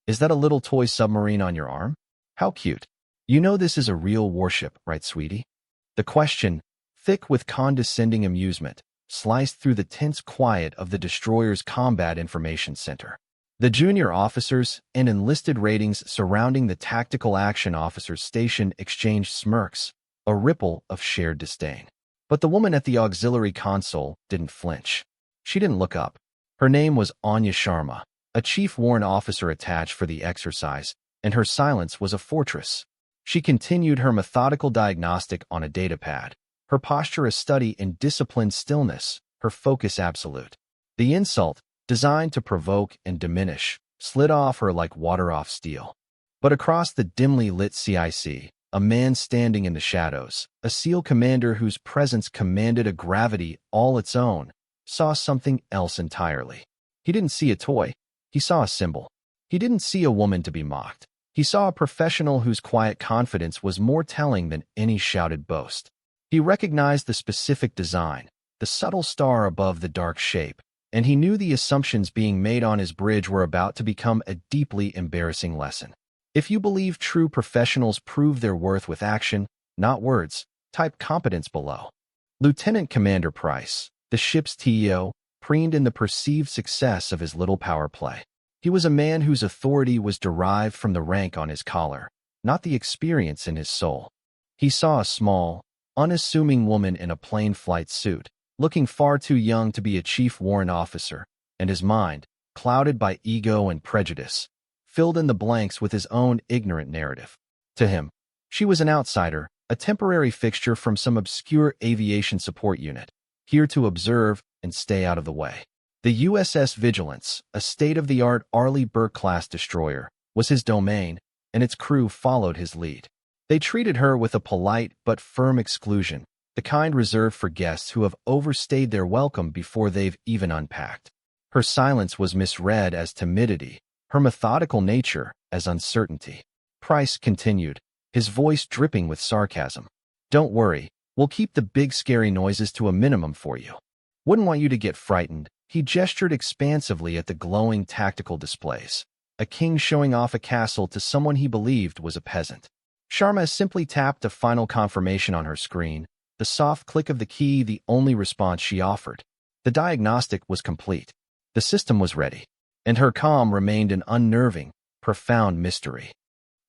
Is that a little toy submarine on your arm? How cute. You know this is a real warship, right, sweetie? The question, thick with condescending amusement, sliced through the tense quiet of the destroyer's combat information center. The junior officers and enlisted ratings surrounding the tactical action officer's station exchanged smirks, a ripple of shared disdain. But the woman at the auxiliary console didn't flinch. She didn't look up. Her name was Anya Sharma, a chief warrant officer attached for the exercise, and her silence was a fortress. She continued her methodical diagnostic on a datapad, her posture a study in disciplined stillness, her focus absolute. The insult, designed to provoke and diminish, slid off her like water off steel. But across the dimly lit CIC, a man standing in the shadows, a SEAL commander whose presence commanded a gravity all its own, saw something else entirely. He didn't see a toy. He saw a symbol. He didn't see a woman to be mocked. He saw a professional whose quiet confidence was more telling than any shouted boast. He recognized the specific design, the subtle star above the dark shape, and he knew the assumptions being made on his bridge were about to become a deeply embarrassing lesson. If you believe true professionals prove their worth with action, not words, type competence below. Lieutenant Commander Price, the ship's TEO, preened in the perceived success of his little power play. He was a man whose authority was derived from the rank on his collar, not the experience in his soul. He saw a small, unassuming woman in a plain flight suit, looking far too young to be a chief warrant officer, and his mind, clouded by ego and prejudice, filled in the blanks with his own ignorant narrative. To him, she was an outsider, a temporary fixture from some obscure aviation support unit, here to observe and stay out of the way. The USS Vigilance, a state-of-the-art Arleigh Burke-class destroyer, was his domain, and its crew followed his lead. They treated her with a polite but firm exclusion, the kind reserved for guests who have overstayed their welcome before they've even unpacked. Her silence was misread as timidity, her methodical nature as uncertainty. Price continued, his voice dripping with sarcasm. Don't worry, we'll keep the big scary noises to a minimum for you. Wouldn't want you to get frightened. He gestured expansively at the glowing tactical displays. A king showing off a castle to someone he believed was a peasant. Sharma simply tapped a final confirmation on her screen, the soft click of the key the only response she offered. The diagnostic was complete. The system was ready, and her calm remained an unnerving, profound mystery.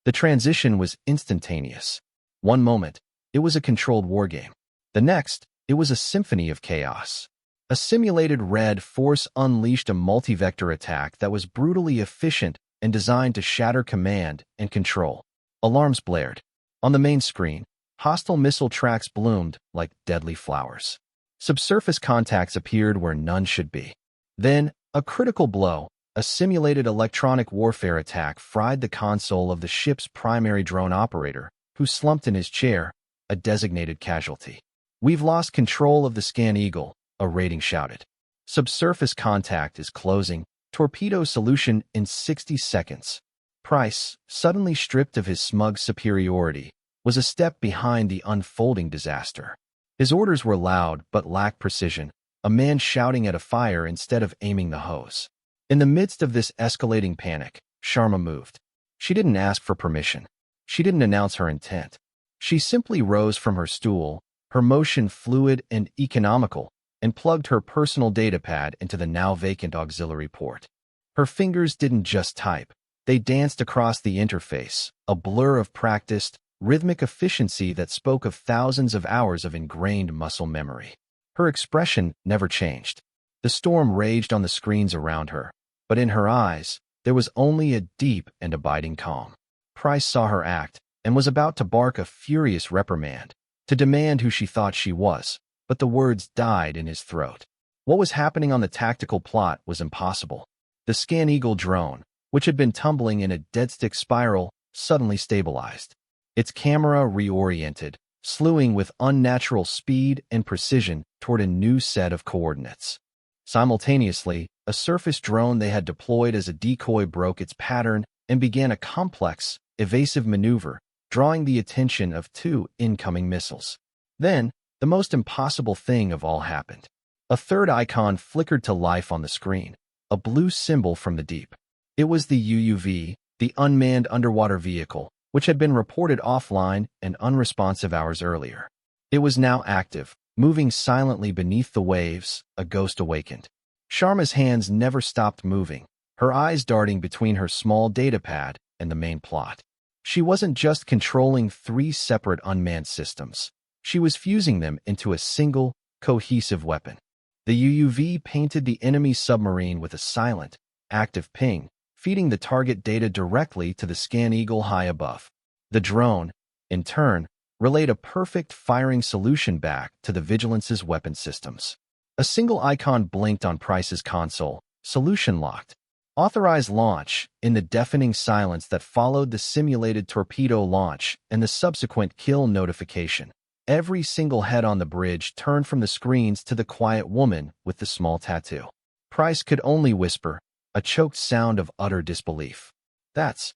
The transition was instantaneous. One moment, it was a controlled wargame. The next, it was a symphony of chaos. A simulated Red Force unleashed a multi-vector attack that was brutally efficient and designed to shatter command and control. Alarms blared. On the main screen, hostile missile tracks bloomed like deadly flowers. Subsurface contacts appeared where none should be. Then, a critical blow, a simulated electronic warfare attack fried the console of the ship's primary drone operator, who slumped in his chair, a designated casualty. We've lost control of the Scan Eagle, a rating shouted. Subsurface contact is closing. Torpedo solution in 60 seconds. Price, suddenly stripped of his smug superiority, was a step behind the unfolding disaster. His orders were loud but lacked precision, a man shouting at a fire instead of aiming the hose. In the midst of this escalating panic, Sharma moved. She didn't ask for permission. She didn't announce her intent. She simply rose from her stool, her motion fluid and economical, and plugged her personal datapad into the now vacant auxiliary port. Her fingers didn't just type. They danced across the interface, a blur of practiced, rhythmic efficiency that spoke of thousands of hours of ingrained muscle memory. Her expression never changed. The storm raged on the screens around her, but in her eyes, there was only a deep and abiding calm. Price saw her act and was about to bark a furious reprimand, to demand who she thought she was, but the words died in his throat. What was happening on the tactical plot was impossible. The Scan Eagle drone, which had been tumbling in a deadstick spiral, suddenly stabilized. Its camera reoriented, slewing with unnatural speed and precision toward a new set of coordinates. Simultaneously, a surface drone they had deployed as a decoy broke its pattern and began a complex, evasive maneuver, drawing the attention of two incoming missiles. Then, the most impossible thing of all happened. A third icon flickered to life on the screen, a blue symbol from the deep. It was the UUV, the unmanned underwater vehicle, which had been reported offline and unresponsive hours earlier. It was now active, moving silently beneath the waves. A ghost awakened. Sharma's hands never stopped moving, her eyes darting between her small datapad and the main plot. She wasn't just controlling 3 separate unmanned systems. She was fusing them into a single, cohesive weapon. The UUV painted the enemy submarine with a silent, active ping, feeding the target data directly to the scan eagle high above. The drone, in turn, relayed a perfect firing solution back to the Vigilance's weapon systems. A single icon blinked on Price's console, solution locked. Authorize launch. In the deafening silence that followed the simulated torpedo launch and the subsequent kill notification, every single head on the bridge turned from the screens to the quiet woman with the small tattoo. Price could only whisper, a choked sound of utter disbelief. That's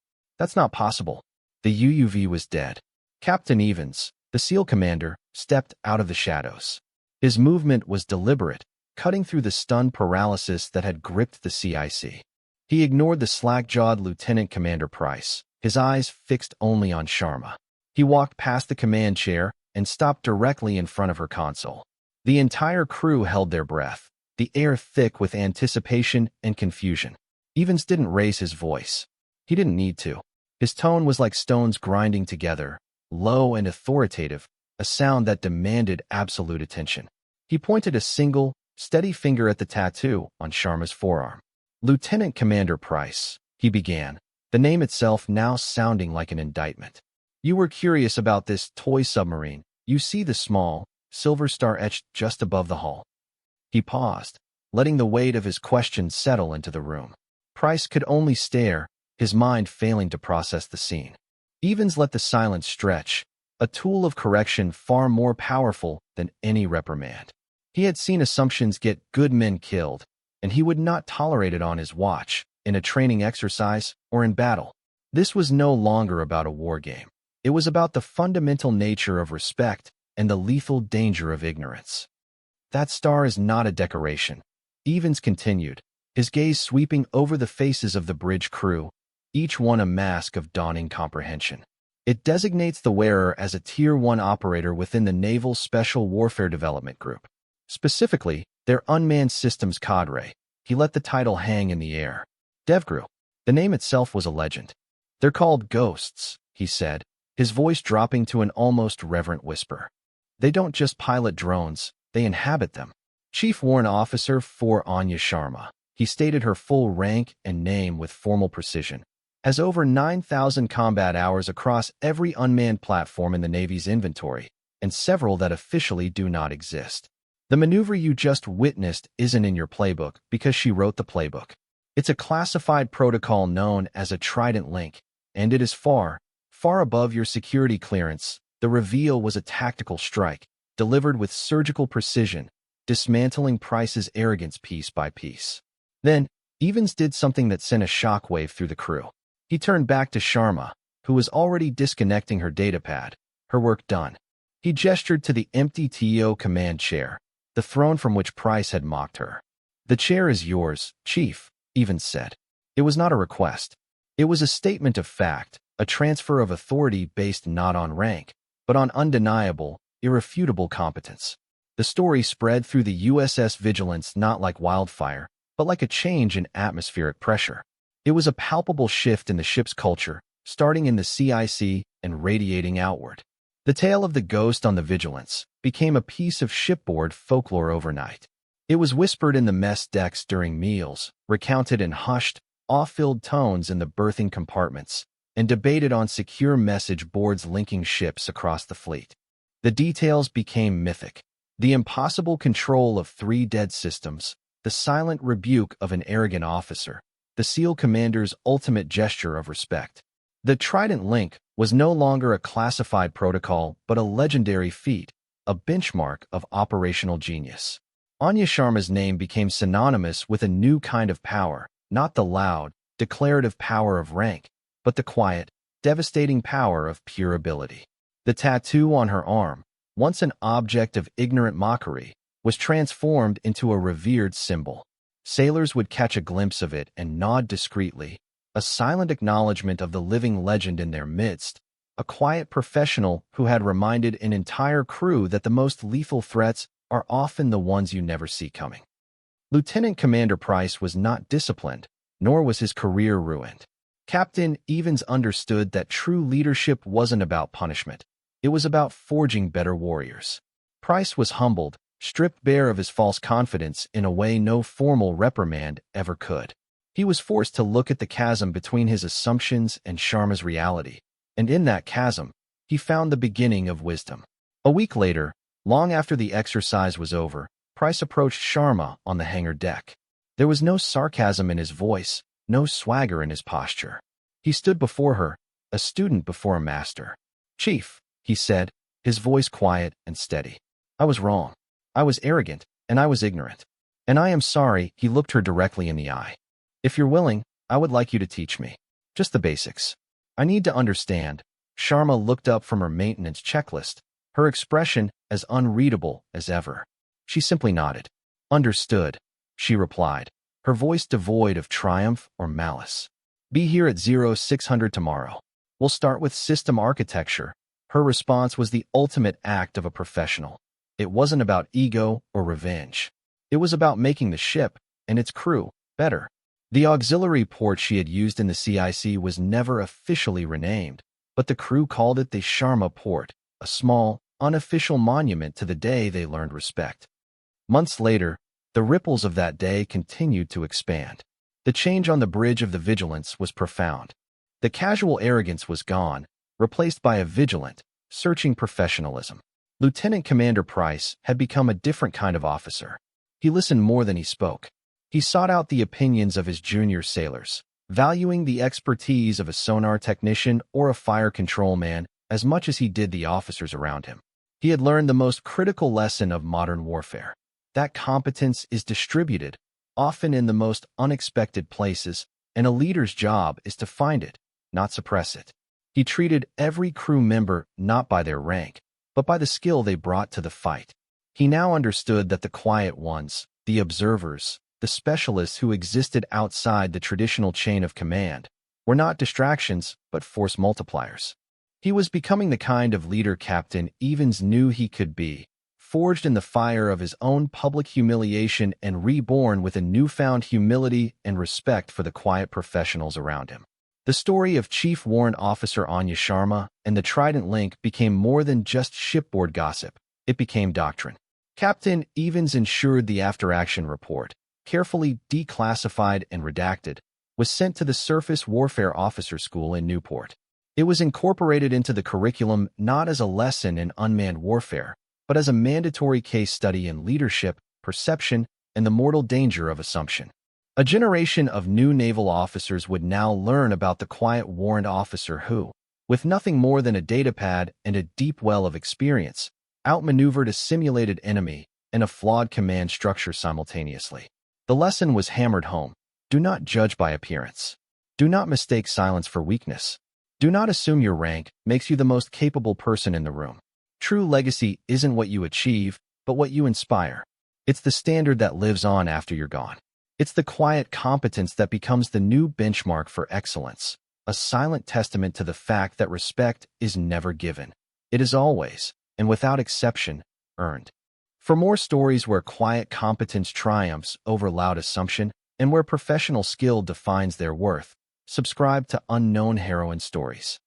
not possible. The UUV was dead. Captain Evans, the SEAL commander, stepped out of the shadows. His movement was deliberate, cutting through the stunned paralysis that had gripped the CIC. He ignored the slack-jawed Lieutenant Commander Price, his eyes fixed only on Sharma. He walked past the command chair and stopped directly in front of her console. The entire crew held their breath, the air thick with anticipation and confusion. Evans didn't raise his voice. He didn't need to. His tone was like stones grinding together, low and authoritative, a sound that demanded absolute attention. He pointed a single, steady finger at the tattoo on Sharma's forearm. Lieutenant Commander Price, he began, the name itself now sounding like an indictment. You were curious about this toy submarine. You see the small, silver star etched just above the hull. He paused, letting the weight of his question settle into the room. Price could only stare, his mind failing to process the scene. Evans let the silence stretch, a tool of correction far more powerful than any reprimand. He had seen assumptions get good men killed, and he would not tolerate it on his watch, in a training exercise or in battle. This was no longer about a war game. It was about the fundamental nature of respect and the lethal danger of ignorance. That star is not a decoration, Evans continued, his gaze sweeping over the faces of the bridge crew, each one a mask of dawning comprehension. It designates the wearer as a Tier 1 operator within the Naval Special Warfare Development Group. Specifically, their unmanned systems cadre. He let the title hang in the air. DevGru. The name itself was a legend. They're called ghosts, he said, his voice dropping to an almost reverent whisper. They don't just pilot drones, they inhabit them. Chief Warrant Officer for Anya Sharma, he stated her full rank and name with formal precision, has over 9,000 combat hours across every unmanned platform in the Navy's inventory, and several that officially do not exist. The maneuver you just witnessed isn't in your playbook because she wrote the playbook. It's a classified protocol known as a Trident Link, and it is far, far above your security clearance. The reveal was a tactical strike, delivered with surgical precision, dismantling Price's arrogance piece by piece. Then, Evans did something that sent a shockwave through the crew. He turned back to Sharma, who was already disconnecting her datapad, her work done. He gestured to the empty TO command chair, the throne from which Price had mocked her. The chair is yours, Chief, Evans said. It was not a request. It was a statement of fact, a transfer of authority based not on rank, but on undeniable, irrefutable competence. The story spread through the USS Vigilance not like wildfire, but like a change in atmospheric pressure. It was a palpable shift in the ship's culture, starting in the CIC and radiating outward. The tale of the ghost on the Vigilance became a piece of shipboard folklore overnight. It was whispered in the mess decks during meals, recounted in hushed, awe-filled tones in the berthing compartments, and debated on secure message boards linking ships across the fleet. The details became mythic. The impossible control of 3 dead systems, the silent rebuke of an arrogant officer, the SEAL commander's ultimate gesture of respect. The Trident Link was no longer a classified protocol but a legendary feat, a benchmark of operational genius. Anya Sharma's name became synonymous with a new kind of power, not the loud, declarative power of rank, but the quiet, devastating power of pure ability. The tattoo on her arm, once an object of ignorant mockery, was transformed into a revered symbol. Sailors would catch a glimpse of it and nod discreetly, a silent acknowledgement of the living legend in their midst, a quiet professional who had reminded an entire crew that the most lethal threats are often the ones you never see coming. Lieutenant Commander Price was not disciplined, nor was his career ruined. Captain Evans understood that true leadership wasn't about punishment. It was about forging better warriors. Price was humbled, stripped bare of his false confidence in a way no formal reprimand ever could. He was forced to look at the chasm between his assumptions and Sharma's reality, and in that chasm, he found the beginning of wisdom. A week later, long after the exercise was over, Price approached Sharma on the hangar deck. There was no sarcasm in his voice, no swagger in his posture. He stood before her, a student before a master. "Chief," he said, his voice quiet and steady. "I was wrong. I was arrogant, and I was ignorant. And I am sorry." He looked her directly in the eye. "If you're willing, I would like you to teach me. Just the basics. I need to understand." Sharma looked up from her maintenance checklist, her expression as unreadable as ever. She simply nodded. "Understood," she replied, her voice devoid of triumph or malice. "Be here at 0600 tomorrow. We'll start with system architecture." Her response was the ultimate act of a professional. It wasn't about ego or revenge. It was about making the ship and its crew better. The auxiliary port she had used in the CIC was never officially renamed, but the crew called it the Sharma port, a small, unofficial monument to the day they learned respect. Months later, the ripples of that day continued to expand. The change on the bridge of the Vigilance was profound. The casual arrogance was gone, replaced by a vigilant, searching professionalism. Lieutenant Commander Price had become a different kind of officer. He listened more than he spoke. He sought out the opinions of his junior sailors, valuing the expertise of a sonar technician or a fire control man as much as he did the officers around him. He had learned the most critical lesson of modern warfare. That competence is distributed, often in the most unexpected places, and a leader's job is to find it, not suppress it. He treated every crew member not by their rank, but by the skill they brought to the fight. He now understood that the quiet ones, the observers, the specialists who existed outside the traditional chain of command, were not distractions but force multipliers. He was becoming the kind of leader Captain Evans knew he could be, forged in the fire of his own public humiliation and reborn with a newfound humility and respect for the quiet professionals around him. The story of Chief Warrant Officer Anya Sharma and the Trident Link became more than just shipboard gossip. It became doctrine. Captain Evans ensured the after-action report, carefully declassified and redacted, was sent to the Surface Warfare Officer School in Newport. It was incorporated into the curriculum not as a lesson in unmanned warfare, but as a mandatory case study in leadership, perception, and the mortal danger of assumption. A generation of new naval officers would now learn about the quiet warrant officer who, with nothing more than a datapad and a deep well of experience, outmaneuvered a simulated enemy and a flawed command structure simultaneously. The lesson was hammered home. Do not judge by appearance. Do not mistake silence for weakness. Do not assume your rank makes you the most capable person in the room. True legacy isn't what you achieve, but what you inspire. It's the standard that lives on after you're gone. It's the quiet competence that becomes the new benchmark for excellence, a silent testament to the fact that respect is never given. It is always, and without exception, earned. For more stories where quiet competence triumphs over loud assumption and where professional skill defines their worth, subscribe to Unknown Heroine Stories.